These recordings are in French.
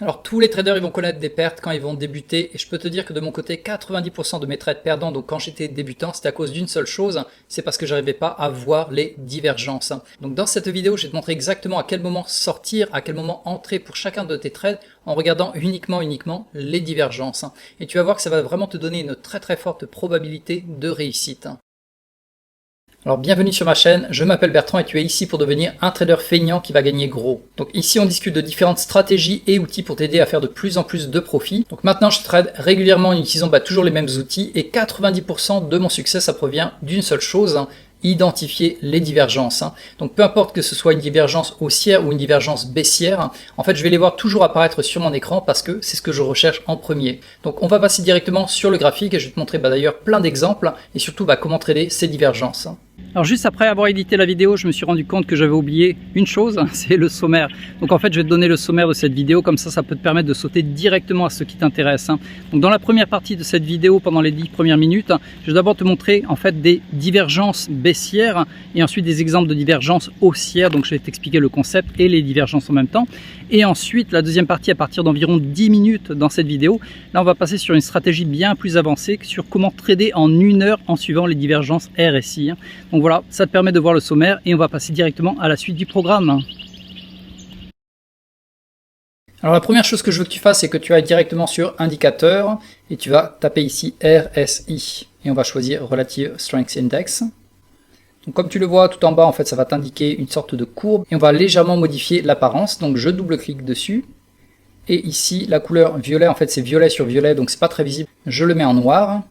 Alors tous les traders ils vont connaître des pertes quand ils vont débuter et je peux te dire que de mon côté 90% de mes trades perdants, donc quand j'étais débutant, c'était à cause d'une seule chose, c'est parce que j'arrivais pas à voir les divergences. Donc dans cette vidéo je vais te montrer exactement à quel moment sortir, à quel moment entrer pour chacun de tes trades en regardant uniquement les divergences. Et tu vas voir que ça va vraiment te donner une très forte probabilité de réussite. Alors bienvenue sur ma chaîne, je m'appelle Bertrand et tu es ici pour devenir un trader feignant qui va gagner gros. Donc ici on discute de différentes stratégies et outils pour t'aider à faire de plus en plus de profits. Donc maintenant je trade régulièrement en utilisant toujours les mêmes outils et 90% de mon succès ça provient d'une seule chose, identifier les divergences. Donc peu importe que ce soit une divergence haussière ou une divergence baissière, en fait je vais les voir toujours apparaître sur mon écran parce que c'est ce que je recherche en premier. Donc on va passer directement sur le graphique et je vais te montrer d'ailleurs plein d'exemples et surtout comment trader ces divergences. Alors juste après avoir édité la vidéo, je me suis rendu compte que j'avais oublié une chose, c'est le sommaire. Donc en fait je vais te donner le sommaire de cette vidéo, comme ça peut te permettre de sauter directement à ce qui t'intéresse. Donc dans la première partie de cette vidéo, pendant les 10 premières minutes, je vais d'abord te montrer en fait des divergences baissières et ensuite des exemples de divergences haussières. Donc je vais t'expliquer le concept et les divergences en même temps. Et ensuite la deuxième partie à partir d'environ 10 minutes dans cette vidéo, là on va passer sur une stratégie bien plus avancée sur comment trader en 1 heure en suivant les divergences RSI. Donc voilà, ça te permet de voir le sommaire et on va passer directement à la suite du programme. Alors la première chose que je veux que tu fasses, c'est que tu ailles directement sur indicateur et tu vas taper ici RSI et on va choisir Relative Strength Index. Donc comme tu le vois tout en bas, en fait ça va t'indiquer une sorte de courbe et on va légèrement modifier l'apparence. Donc je double-clique dessus et ici la couleur violet, en fait c'est violet sur violet donc c'est pas très visible. Je le mets en noir.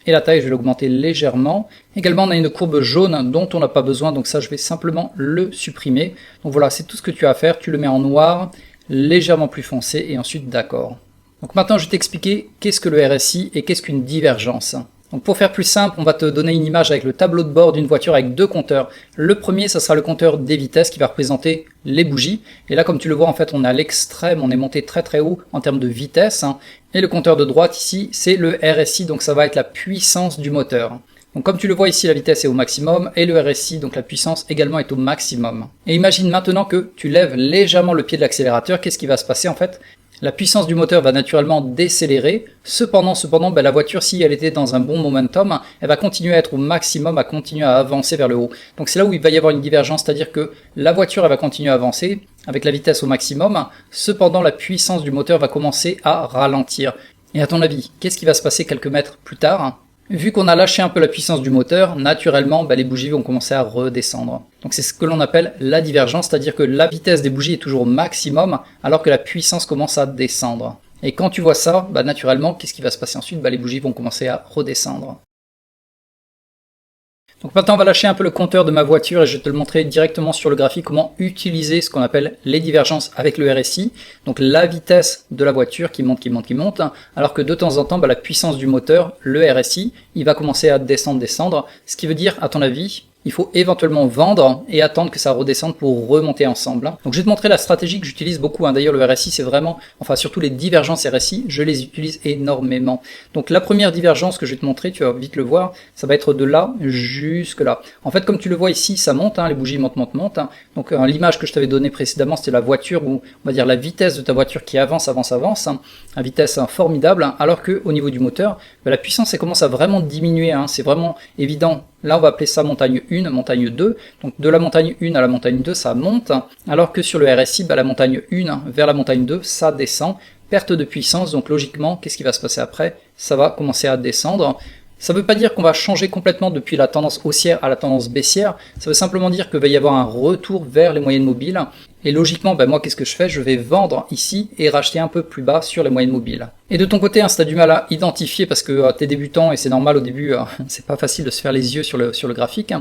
Et la taille, je vais l'augmenter légèrement. Également, on a une courbe jaune dont on n'a pas besoin, donc ça, je vais simplement le supprimer. Donc voilà, c'est tout ce que tu as à faire. Tu le mets en noir, légèrement plus foncé, et ensuite d'accord. Donc maintenant, je vais t'expliquer qu'est-ce que le RSI et qu'est-ce qu'une divergence. Donc pour faire plus simple, on va te donner une image avec le tableau de bord d'une voiture avec deux compteurs. Le premier, ça sera le compteur des vitesses qui va représenter les bougies. Et là, comme tu le vois, en fait, on est à l'extrême, on est monté très haut en termes de vitesse. Et le compteur de droite ici, c'est le RSI, donc ça va être la puissance du moteur. Donc comme tu le vois ici, la vitesse est au maximum et le RSI, donc la puissance également est au maximum. Et imagine maintenant que tu lèves légèrement le pied de l'accélérateur, qu'est-ce qui va se passer en fait ? La puissance du moteur va naturellement décélérer, cependant la voiture, si elle était dans un bon momentum, elle va continuer à être au maximum, à continuer à avancer vers le haut. Donc c'est là où il va y avoir une divergence, c'est-à-dire que la voiture elle va continuer à avancer avec la vitesse au maximum, cependant la puissance du moteur va commencer à ralentir. Et à ton avis, qu'est-ce qui va se passer quelques mètres plus tard ? Vu qu'on a lâché un peu la puissance du moteur, naturellement, les bougies vont commencer à redescendre. Donc c'est ce que l'on appelle la divergence, c'est-à-dire que la vitesse des bougies est toujours au maximum, alors que la puissance commence à descendre. Et quand tu vois ça, naturellement, qu'est-ce qui va se passer ensuite ? Les bougies vont commencer à redescendre. Donc maintenant on va lâcher un peu le compteur de ma voiture et je vais te le montrer directement sur le graphique comment utiliser ce qu'on appelle les divergences avec le RSI. Donc la vitesse de la voiture qui monte, alors que de temps en temps la puissance du moteur, le RSI, il va commencer à descendre. Ce qui veut dire, à ton avis, il faut éventuellement vendre et attendre que ça redescende pour remonter ensemble. Donc je vais te montrer la stratégie que j'utilise beaucoup. D'ailleurs le RSI c'est vraiment, surtout les divergences RSI, je les utilise énormément. Donc la première divergence que je vais te montrer, tu vas vite le voir, ça va être de là jusque là. En fait comme tu le vois ici, ça monte, les bougies montent. Donc l'image que je t'avais donnée précédemment c'était la voiture, ou on va dire la vitesse de ta voiture qui avance, à vitesse formidable, alors que au niveau du moteur, la puissance elle commence à vraiment diminuer, c'est vraiment évident. Là, on va appeler ça montagne 1, montagne 2. Donc de la montagne 1 à la montagne 2, ça monte, alors que sur le RSI, la montagne 1 vers la montagne 2, ça descend. Perte de puissance, donc logiquement, qu'est-ce qui va se passer après ? Ça va commencer à descendre. Ça ne veut pas dire qu'on va changer complètement depuis la tendance haussière à la tendance baissière, ça veut simplement dire qu'il va y avoir un retour vers les moyennes mobiles. Et logiquement, moi, qu'est-ce que je fais ? Je vais vendre ici et racheter un peu plus bas sur les moyennes mobiles. Et de ton côté, si tu as du mal à identifier parce que tu es débutant et c'est normal au début, c'est pas facile de se faire les yeux sur le graphique.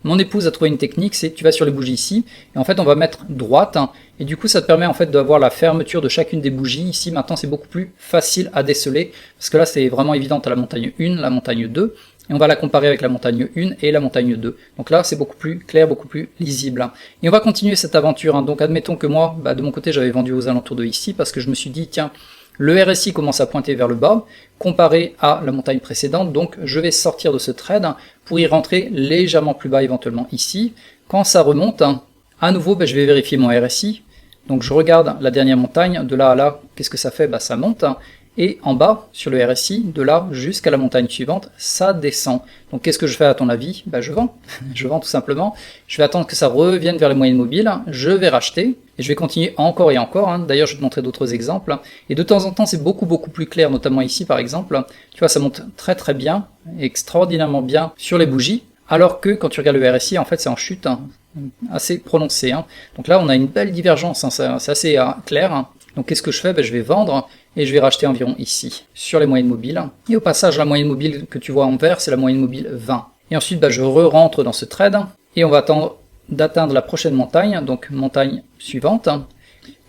Mon épouse a trouvé une technique, c'est tu vas sur les bougies ici et en fait on va mettre droite et du coup ça te permet en fait d'avoir la fermeture de chacune des bougies. Ici maintenant c'est beaucoup plus facile à déceler parce que là c'est vraiment évident à la montagne 1, la montagne 2. Et on va la comparer avec la montagne 1 et la montagne 2. Donc là, c'est beaucoup plus clair, beaucoup plus lisible. Et on va continuer cette aventure. Donc admettons que moi, de mon côté, j'avais vendu aux alentours de ici parce que je me suis dit, tiens, le RSI commence à pointer vers le bas, comparé à la montagne précédente. Donc je vais sortir de ce trade pour y rentrer légèrement plus bas éventuellement ici. Quand ça remonte, à nouveau, je vais vérifier mon RSI. Donc je regarde la dernière montagne, de là à là, qu'est-ce que ça fait? Bah ça monte. Et en bas, sur le RSI, de là jusqu'à la montagne suivante, ça descend. Donc qu'est-ce que je fais à ton avis? Bah je vends. Je vends tout simplement. Je vais attendre que ça revienne vers les moyennes mobiles, je vais racheter, et je vais continuer encore et encore. D'ailleurs, je vais te montrer d'autres exemples. Et de temps en temps, c'est beaucoup plus clair, notamment ici par exemple. Tu vois, ça monte très bien, extraordinairement bien sur les bougies, alors que quand tu regardes le RSI, en fait, c'est en chute assez prononcée. Donc là, on a une belle divergence, c'est assez clair. Donc qu'est-ce que je fais? Je vais vendre et je vais racheter environ ici, sur les moyennes mobiles. Et au passage, la moyenne mobile que tu vois en vert, c'est la moyenne mobile 20. Et ensuite, je re-rentre dans ce trade et on va attendre d'atteindre la prochaine montagne, donc montagne suivante.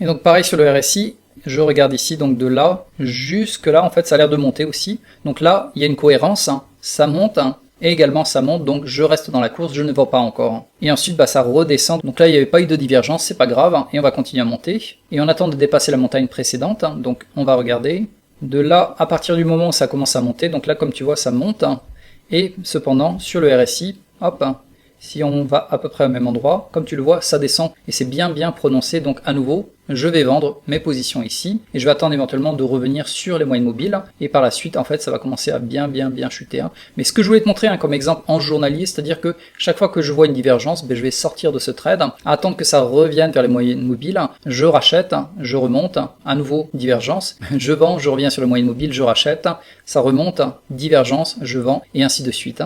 Et donc pareil sur le RSI, je regarde ici, donc de là jusque là, en fait, ça a l'air de monter aussi. Donc là, il y a une cohérence, ça monte. Et également ça monte, donc je reste dans la course, je ne vends pas encore. Et ensuite ça redescend, donc là il n'y avait pas eu de divergence, c'est pas grave, et on va continuer à monter. Et on attend de dépasser la montagne précédente, donc on va regarder. De là, à partir du moment où ça commence à monter, donc là comme tu vois ça monte, et cependant sur le RSI, hop, si on va à peu près au même endroit, comme tu le vois, ça descend, et c'est bien prononcé, donc à nouveau, je vais vendre mes positions ici, et je vais attendre éventuellement de revenir sur les moyennes mobiles, et par la suite, en fait, ça va commencer à bien chuter. Mais ce que je voulais te montrer comme exemple en journalier, c'est-à-dire que chaque fois que je vois une divergence, je vais sortir de ce trade, attendre que ça revienne vers les moyennes mobiles, je rachète, je remonte, à nouveau divergence, je vends, je reviens sur les moyennes mobiles, je rachète, ça remonte, divergence, je vends, et ainsi de suite.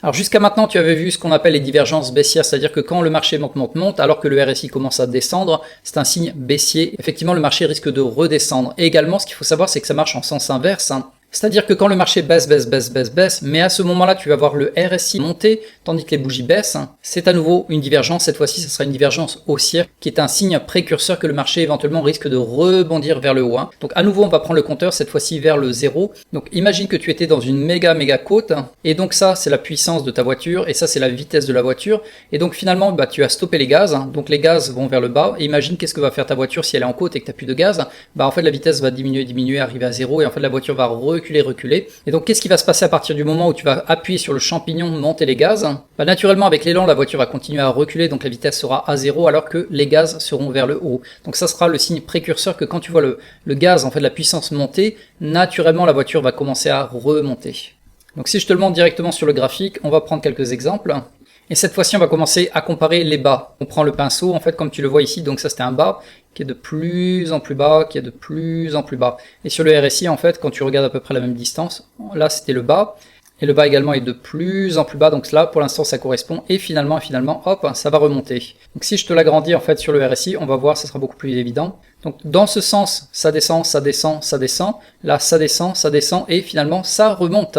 Alors jusqu'à maintenant, tu avais vu ce qu'on appelle les divergences baissières, c'est-à-dire que quand le marché monte, alors que le RSI commence à descendre, c'est un signe baissier. Effectivement, le marché risque de redescendre. Et également, ce qu'il faut savoir, c'est que ça marche en sens inverse. C'est-à-dire que quand le marché baisse, mais à ce moment-là, tu vas voir le RSI monter, tandis que les bougies baissent, c'est à nouveau une divergence. Cette fois-ci, ce sera une divergence haussière, qui est un signe précurseur que le marché éventuellement risque de rebondir vers le haut. Donc à nouveau, on va prendre le compteur, cette fois-ci vers le 0. Donc imagine que tu étais dans une méga côte, et donc ça, c'est la puissance de ta voiture, et ça, c'est la vitesse de la voiture. Et donc finalement, tu as stoppé les gaz, donc les gaz vont vers le bas, et imagine qu'est-ce que va faire ta voiture si elle est en côte et que tu n'as plus de gaz. En fait, la vitesse va diminuer, arriver à 0, et en fait, la voiture va reculer. Et donc qu'est-ce qui va se passer à partir du moment où tu vas appuyer sur le champignon, monter les gaz? Naturellement, avec l'élan, la voiture va continuer à reculer, donc la vitesse sera à 0 alors que les gaz seront vers le haut. Donc ça sera le signe précurseur que quand tu vois le gaz, en fait la puissance monter, naturellement la voiture va commencer à remonter. Donc si je te le montre directement sur le graphique, on va prendre quelques exemples. Et cette fois-ci, on va commencer à comparer les bas. On prend le pinceau, en fait, comme tu le vois ici, donc ça c'était un bas qui est de plus en plus bas, qui est de plus en plus bas. Et sur le RSI, en fait, quand tu regardes à peu près la même distance, là c'était le bas, et le bas également est de plus en plus bas, donc là, pour l'instant, ça correspond, et finalement, hop, ça va remonter. Donc si je te l'agrandis, en fait, sur le RSI, on va voir, ça sera beaucoup plus évident. Donc dans ce sens, ça descend, là ça descend, et finalement, ça remonte.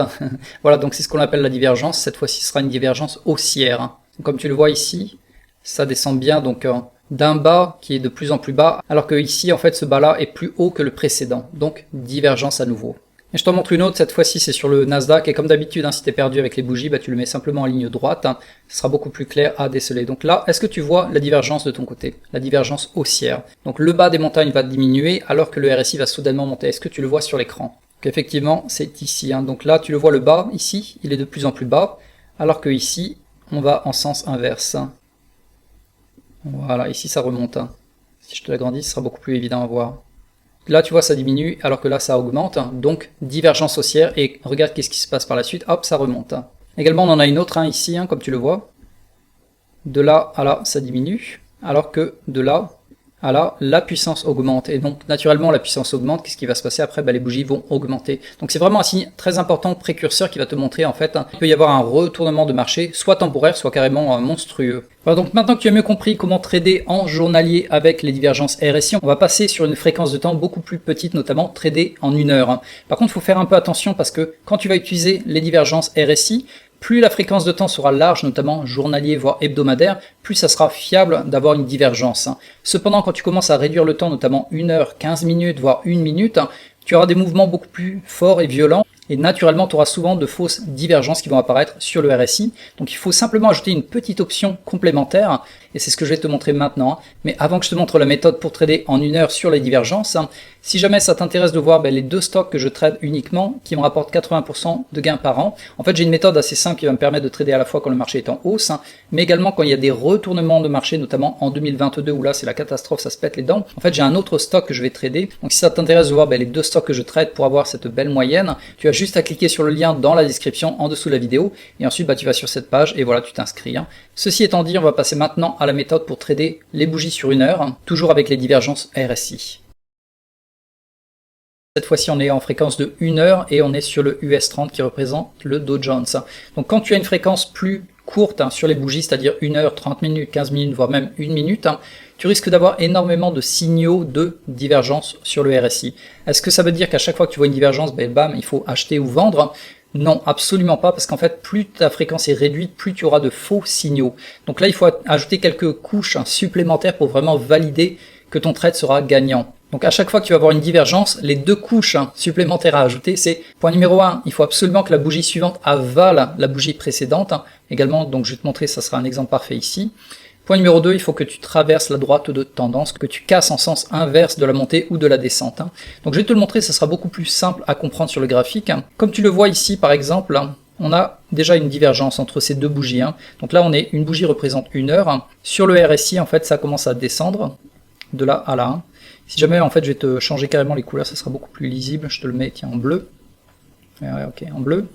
Voilà, donc c'est ce qu'on appelle la divergence. Cette fois-ci, ce sera une divergence haussière. Donc, comme tu le vois ici, ça descend bien, donc d'un bas qui est de plus en plus bas, alors que ici, en fait, ce bas-là est plus haut que le précédent. Donc, divergence à nouveau. Et je t'en montre une autre, cette fois-ci c'est sur le Nasdaq, et comme d'habitude, si tu es perdu avec les bougies, tu le mets simplement en ligne droite, ce sera beaucoup plus clair à déceler. Donc là, est-ce que tu vois la divergence de ton côté? La divergence haussière. Donc le bas des montagnes va diminuer, alors que le RSI va soudainement monter. Est-ce que tu le vois sur l'écran? Donc effectivement, c'est ici. Donc là, tu le vois, le bas, ici, il est de plus en plus bas, alors que ici, on va en sens inverse. Voilà, ici ça remonte. Si je te l'agrandis, ce sera beaucoup plus évident à voir. Là, tu vois, ça diminue, alors que là, ça augmente. Donc, divergence haussière, et regarde qu'est-ce qui se passe par la suite. Hop, ça remonte. Également, on en a une autre ici, comme tu le vois. De là à là, ça diminue, alors que de là à là, la puissance augmente. Et donc, naturellement, la puissance augmente. Qu'est-ce qui va se passer après? Les bougies vont augmenter. Donc, c'est vraiment un signe très important, précurseur, qui va te montrer, en fait, il peut y avoir un retournement de marché, soit temporaire, soit carrément monstrueux. Voilà, donc maintenant que tu as mieux compris comment trader en journalier avec les divergences RSI, on va passer sur une fréquence de temps beaucoup plus petite, notamment trader en 1 heure. Par contre, il faut faire un peu attention parce que quand tu vas utiliser les divergences RSI, plus la fréquence de temps sera large, notamment journalier voire hebdomadaire, plus ça sera fiable d'avoir une divergence. Cependant, quand tu commences à réduire le temps, notamment 1 heure, 15 minutes, voire 1 minute, tu auras des mouvements beaucoup plus forts et violents, et naturellement tu auras souvent de fausses divergences qui vont apparaître sur le RSI. Donc il faut simplement ajouter une petite option complémentaire, et c'est ce que je vais te montrer maintenant. Mais avant que je te montre la méthode pour trader en 1 heure sur les divergences, si jamais ça t'intéresse de voir les 2 stocks que je trade uniquement, qui me rapportent 80% de gains par an, en fait j'ai une méthode assez simple qui va me permettre de trader à la fois quand le marché est en hausse, mais également quand il y a des retournements de marché, notamment en 2022 où là c'est la catastrophe, ça se pète les dents. En fait j'ai un autre stock que je vais trader, donc si ça t'intéresse de voir les 2 stocks que je trade pour avoir cette belle moyenne, tu as juste à cliquer sur le lien dans la description en dessous de la vidéo, et ensuite tu vas sur cette page et voilà, tu t'inscris. Ceci étant dit, on va passer maintenant à la méthode pour trader les bougies sur 1 heure, toujours avec les divergences RSI. Cette fois-ci, on est en fréquence de 1 heure et on est sur le US30 qui représente le Dow Jones. Donc quand tu as une fréquence plus courte sur les bougies, c'est-à-dire 1 heure, 30 minutes, 15 minutes, voire même 1 minute, tu risques d'avoir énormément de signaux de divergence sur le RSI. Est-ce que ça veut dire qu'à chaque fois que tu vois une divergence, bam, il faut acheter ou vendre? Non, absolument pas, parce qu'en fait, plus ta fréquence est réduite, plus tu auras de faux signaux. Donc là, il faut ajouter quelques couches supplémentaires pour vraiment valider que ton trade sera gagnant. Donc à chaque fois que tu vas avoir une divergence, les 2 couches supplémentaires à ajouter, c'est point numéro 1, il faut absolument que la bougie suivante avale la bougie précédente. Également, donc je vais te montrer, ça sera un exemple parfait ici. Point numéro 2, il faut que tu traverses la droite de tendance, que tu casses en sens inverse de la montée ou de la descente. Donc je vais te le montrer, ça sera beaucoup plus simple à comprendre sur le graphique. Comme tu le vois ici par exemple, on a déjà une divergence entre ces 2 bougies. Donc là, une bougie représente 1 heure. Sur le RSI, en fait, ça commence à descendre de là à là. Si jamais, en fait, je vais te changer carrément les couleurs, ça sera beaucoup plus lisible. Je te le mets, tiens, en bleu. Ok, en bleu.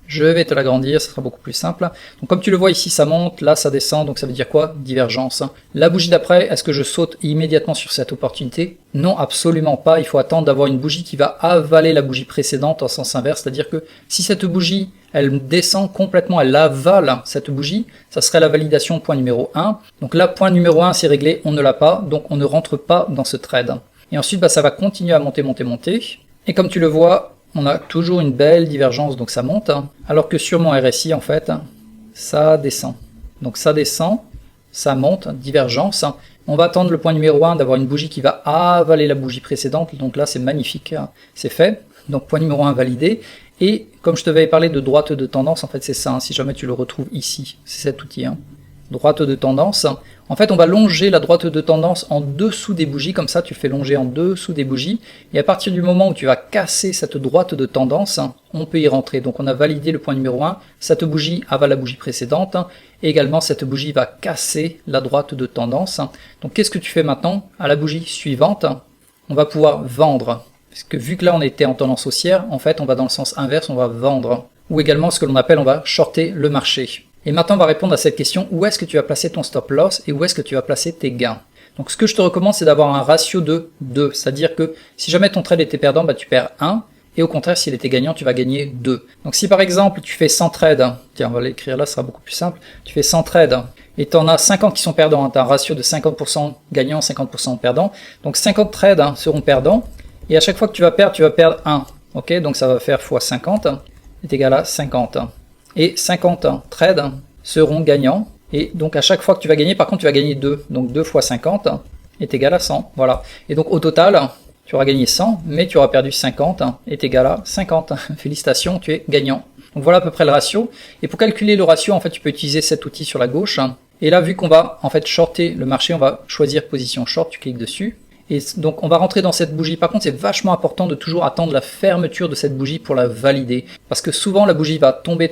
Je vais te l'agrandir, ça sera beaucoup plus simple. Donc comme tu le vois ici, ça monte, là ça descend, donc ça veut dire quoi? Divergence. La bougie d'après, est-ce que je saute immédiatement sur cette opportunité? Non, absolument pas. Il faut attendre d'avoir une bougie qui va avaler la bougie précédente en sens inverse, c'est-à-dire que si cette bougie, elle descend complètement, elle avale cette bougie, ça serait la validation point numéro 1. Donc là, point numéro 1, c'est réglé, on ne l'a pas, donc on ne rentre pas dans ce trade. Et ensuite, ça va continuer à monter, monter, monter. Et comme tu le vois, on a toujours une belle divergence, donc ça monte, alors que sur mon RSI, en fait, ça descend. Donc ça descend, ça monte, divergence. On va attendre le point numéro 1 d'avoir une bougie qui va avaler la bougie précédente, donc là c'est magnifique, c'est fait. Donc point numéro 1 validé. Et comme je te avais parlé de droite de tendance, en fait c'est ça, si jamais tu le retrouves ici, c'est cet outil. Droite de tendance. En fait, on va longer la droite de tendance en dessous des bougies, comme ça tu fais longer en dessous des bougies, et à partir du moment où tu vas casser cette droite de tendance, on peut y rentrer. Donc on a validé le point numéro 1, cette bougie avale la bougie précédente, et également cette bougie va casser la droite de tendance. Donc qu'est-ce que tu fais maintenant? À la bougie suivante, on va pouvoir vendre, parce que vu que là on était en tendance haussière, en fait on va dans le sens inverse, on va vendre, ou également ce que l'on appelle, on va shorter le marché. Et maintenant, on va répondre à cette question, où est-ce que tu vas placer ton stop loss et où est-ce que tu vas placer tes gains? Donc ce que je te recommande, c'est d'avoir un ratio de 2, c'est-à-dire que si jamais ton trade était perdant, tu perds 1, et au contraire, s'il était gagnant, tu vas gagner 2. Donc si par exemple, tu fais 100 trades, tiens, on va l'écrire là, ce sera beaucoup plus simple, tu fais 100 trades, et tu en as 50 qui sont perdants, tu as un ratio de 50% gagnant, 50% perdant, donc 50 trades seront perdants, et à chaque fois que tu vas perdre 1, ok, donc ça va faire x 50, est égal à 50. Et 50 trades seront gagnants, et donc à chaque fois que tu vas gagner, par contre tu vas gagner 2, donc 2 fois 50 est égal à 100, voilà. Et donc au total, tu auras gagné 100, mais tu auras perdu 50 est égal à 50. Félicitations, tu es gagnant. Donc voilà à peu près le ratio, et pour calculer le ratio, en fait tu peux utiliser cet outil sur la gauche, et là vu qu'on va en fait shorter le marché, on va choisir position short, tu cliques dessus, et donc on va rentrer dans cette bougie. Par contre, c'est vachement important de toujours attendre la fermeture de cette bougie pour la valider, parce que souvent la bougie va tomber,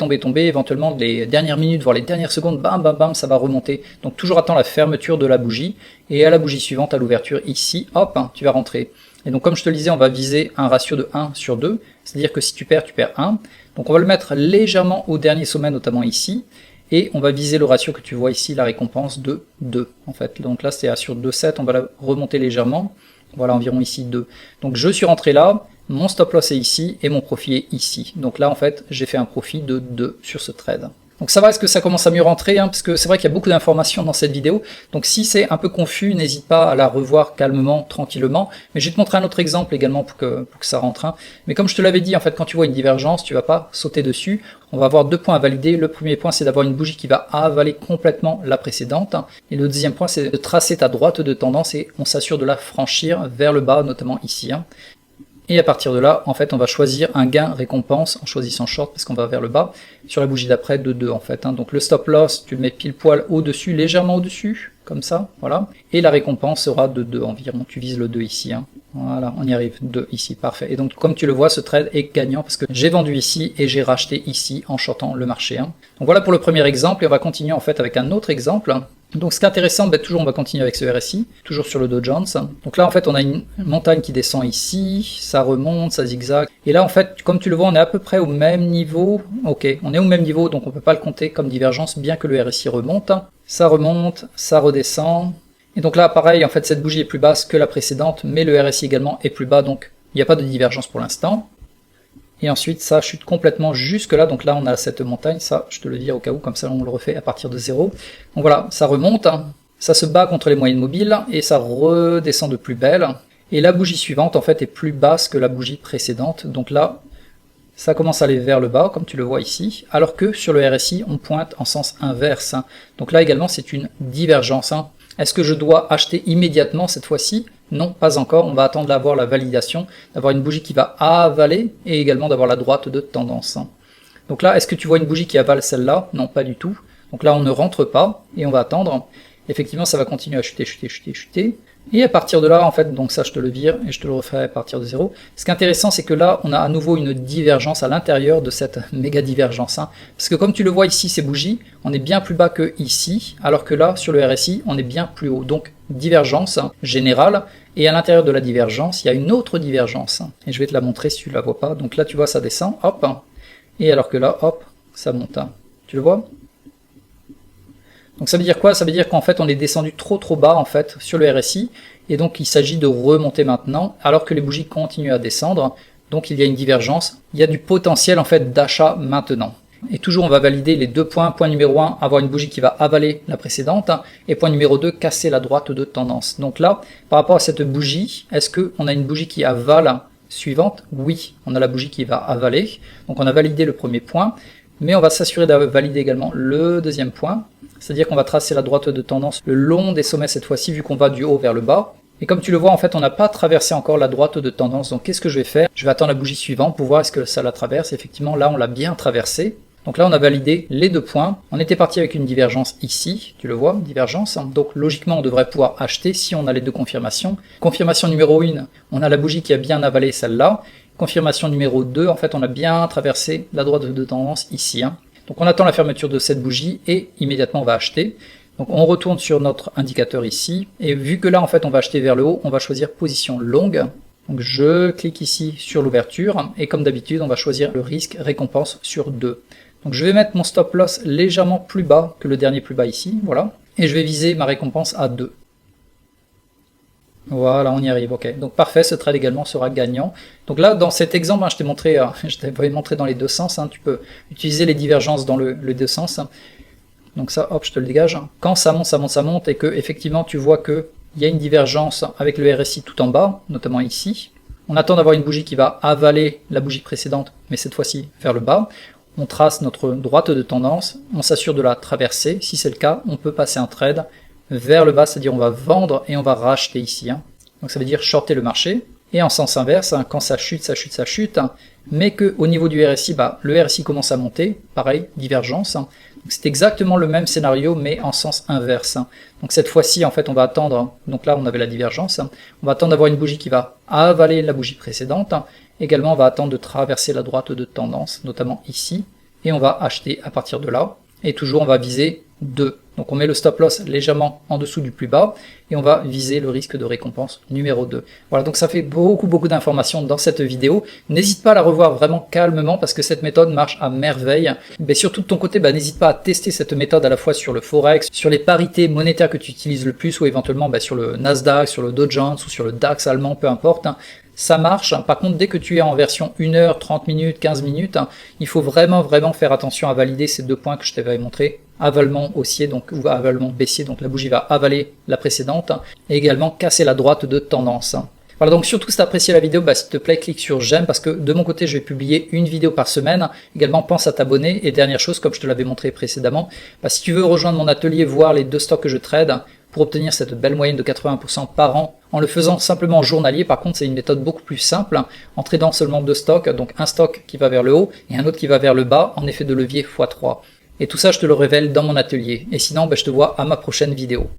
éventuellement les dernières minutes, voire les dernières secondes, bam bam bam, ça va remonter. Donc toujours attends la fermeture de la bougie, et à la bougie suivante, à l'ouverture ici, hop, tu vas rentrer. Et donc comme je te le disais, on va viser un ratio de 1 sur 2, c'est-à-dire que si tu perds 1. Donc on va le mettre légèrement au dernier sommet, notamment ici, et on va viser le ratio que tu vois ici, la récompense de 2 en fait. Donc là c'est sur 2,7, on va la remonter légèrement, voilà environ ici 2. Donc je suis rentré là, mon stop loss est ici et mon profit est ici. Donc là en fait j'ai fait un profit de 2 sur ce trade. Donc ça va, est-ce que ça commence à mieux rentrer, parce que c'est vrai qu'il y a beaucoup d'informations dans cette vidéo, donc si c'est un peu confus, n'hésite pas à la revoir calmement, tranquillement, mais je vais te montrer un autre exemple également pour que ça rentre. Mais comme je te l'avais dit, en fait quand tu vois une divergence, tu vas pas sauter dessus, on va avoir 2 points à valider. Le premier point c'est d'avoir une bougie qui va avaler complètement la précédente, et le deuxième point c'est de tracer ta droite de tendance et on s'assure de la franchir vers le bas, notamment ici. Et à partir de là, en fait, on va choisir un gain récompense en choisissant short parce qu'on va vers le bas. Sur la bougie d'après, de 2 en fait. Donc le stop loss, tu le mets pile poil au-dessus, légèrement au-dessus, comme ça, voilà. Et la récompense sera de 2 environ. Tu vises le 2 ici. Voilà, on y arrive, 2 ici, parfait. Et donc comme tu le vois, ce trade est gagnant parce que j'ai vendu ici et j'ai racheté ici en shortant le marché. Donc voilà pour le premier exemple et on va continuer en fait avec un autre exemple. Donc ce qui est intéressant, toujours on va continuer avec ce RSI, toujours sur le Dow Jones. Donc là en fait on a une montagne qui descend ici, ça remonte, ça zigzague. Et là en fait, comme tu le vois, on est à peu près au même niveau. Ok, on est au même niveau, donc on peut pas le compter comme divergence, bien que le RSI remonte. Ça remonte, ça redescend. Et donc là pareil, en fait cette bougie est plus basse que la précédente, mais le RSI également est plus bas, donc il n'y a pas de divergence pour l'instant. Et ensuite ça chute complètement jusque là, donc là on a cette montagne, ça je te le dis au cas où, comme ça on le refait à partir de 0. Donc voilà, ça remonte, ça se bat contre les moyennes mobiles, et ça redescend de plus belle. Et la bougie suivante en fait est plus basse que la bougie précédente, donc là ça commence à aller vers le bas, comme tu le vois ici, alors que sur le RSI on pointe en sens inverse. Donc là également c'est une divergence. Est-ce que je dois acheter immédiatement cette fois-ci? Non, pas encore, on va attendre d'avoir la validation, d'avoir une bougie qui va avaler, et également d'avoir la droite de tendance. Donc là, est-ce que tu vois une bougie qui avale celle-là? Non, pas du tout. Donc là, on ne rentre pas, et on va attendre. Effectivement, ça va continuer à chuter, chuter, chuter, chuter. Et à partir de là, en fait, donc ça je te le vire, et je te le referai à partir de 0. Ce qui est intéressant, c'est que là, on a à nouveau une divergence à l'intérieur de cette méga divergence. Parce que comme tu le vois ici, ces bougies, on est bien plus bas que ici, alors que là, sur le RSI, on est bien plus haut. Donc, divergence générale, et à l'intérieur de la divergence, il y a une autre divergence. Et je vais te la montrer si tu la vois pas. Donc là, tu vois, ça descend, hop, et alors que là, hop, ça monte. Tu le vois? Donc ça veut dire quoi? Ça veut dire qu'en fait on est descendu trop bas en fait sur le RSI, et donc il s'agit de remonter maintenant, alors que les bougies continuent à descendre, donc il y a une divergence, il y a du potentiel en fait d'achat maintenant. Et toujours on va valider les deux points. Point numéro 1, avoir une bougie qui va avaler la précédente, et point numéro 2, casser la droite de tendance. Donc là, par rapport à cette bougie, est-ce qu'on a une bougie qui avale suivante? Oui, on a la bougie qui va avaler, donc on a validé le premier point, mais on va s'assurer de valider également le deuxième point, c'est-à-dire qu'on va tracer la droite de tendance le long des sommets cette fois-ci, vu qu'on va du haut vers le bas. Et comme tu le vois, en fait, on n'a pas traversé encore la droite de tendance, donc qu'est-ce que je vais faire? Je vais attendre la bougie suivante pour voir est-ce que ça la traverse. Effectivement, là, on l'a bien traversé. Donc là, on a validé les deux points. On était parti avec une divergence ici, tu le vois, divergence. Donc logiquement, on devrait pouvoir acheter si on a les deux confirmations. Confirmation numéro 1, on a la bougie qui a bien avalé celle-là. Confirmation numéro 2, en fait, on a bien traversé la droite de tendance ici. Donc on attend la fermeture de cette bougie et immédiatement on va acheter. Donc on retourne sur notre indicateur ici, et vu que là en fait on va acheter vers le haut, on va choisir position longue. Donc je clique ici sur l'ouverture, et comme d'habitude on va choisir le risque récompense sur 2. Donc je vais mettre mon stop loss légèrement plus bas que le dernier plus bas ici, voilà, et je vais viser ma récompense à 2. Voilà, on y arrive, ok. Donc parfait, ce trade également sera gagnant. Donc là, dans cet exemple, je t'ai montré, je t'avais montré dans les deux sens, tu peux utiliser les divergences dans le deux sens. Donc ça, hop, je te le dégage. Quand ça monte, ça monte, ça monte, et que effectivement tu vois que il y a une divergence avec le RSI tout en bas, notamment ici. On attend d'avoir une bougie qui va avaler la bougie précédente, mais cette fois-ci vers le bas. On trace notre droite de tendance, on s'assure de la traverser. Si c'est le cas, on peut passer un trade vers le bas, c'est-à-dire on va vendre et on va racheter ici. Donc ça veut dire shorter le marché. Et en sens inverse, quand ça chute, ça chute, ça chute, mais qu'au niveau du RSI, le RSI commence à monter, pareil, divergence. C'est exactement le même scénario, mais en sens inverse. Donc cette fois-ci, en fait, on va attendre, donc là on avait la divergence, on va attendre d'avoir une bougie qui va avaler la bougie précédente. Également, on va attendre de traverser la droite de tendance, notamment ici, et on va acheter à partir de là. Et toujours, on va viser 2. Donc on met le stop loss légèrement en dessous du plus bas, et on va viser le risque de récompense numéro 2. Voilà, donc ça fait beaucoup d'informations dans cette vidéo. N'hésite pas à la revoir vraiment calmement, parce que cette méthode marche à merveille. Mais surtout de ton côté, n'hésite pas à tester cette méthode à la fois sur le Forex, sur les parités monétaires que tu utilises le plus, ou éventuellement sur le Nasdaq, sur le Dow Jones, ou sur le DAX allemand, peu importe. Ça marche. Par contre, dès que tu es en version 1 heure, 30 minutes, 15 minutes, il faut vraiment faire attention à valider ces deux points que je t'avais montré. Avalement haussier, donc, ou avalement baissier, donc la bougie va avaler la précédente, et également casser la droite de tendance. Voilà, donc surtout si tu as apprécié la vidéo, s'il te plaît, clique sur j'aime, parce que de mon côté, je vais publier une vidéo par semaine. Également, pense à t'abonner. Et dernière chose, comme je te l'avais montré précédemment, si tu veux rejoindre mon atelier, voir les deux stocks que je trade, pour obtenir cette belle moyenne de 80% par an en le faisant simplement journalier. Par contre, c'est une méthode beaucoup plus simple, en tradant seulement 2 stocks, donc un stock qui va vers le haut et un autre qui va vers le bas en effet de levier x3. Et tout ça, je te le révèle dans mon atelier. Et sinon, je te vois à ma prochaine vidéo.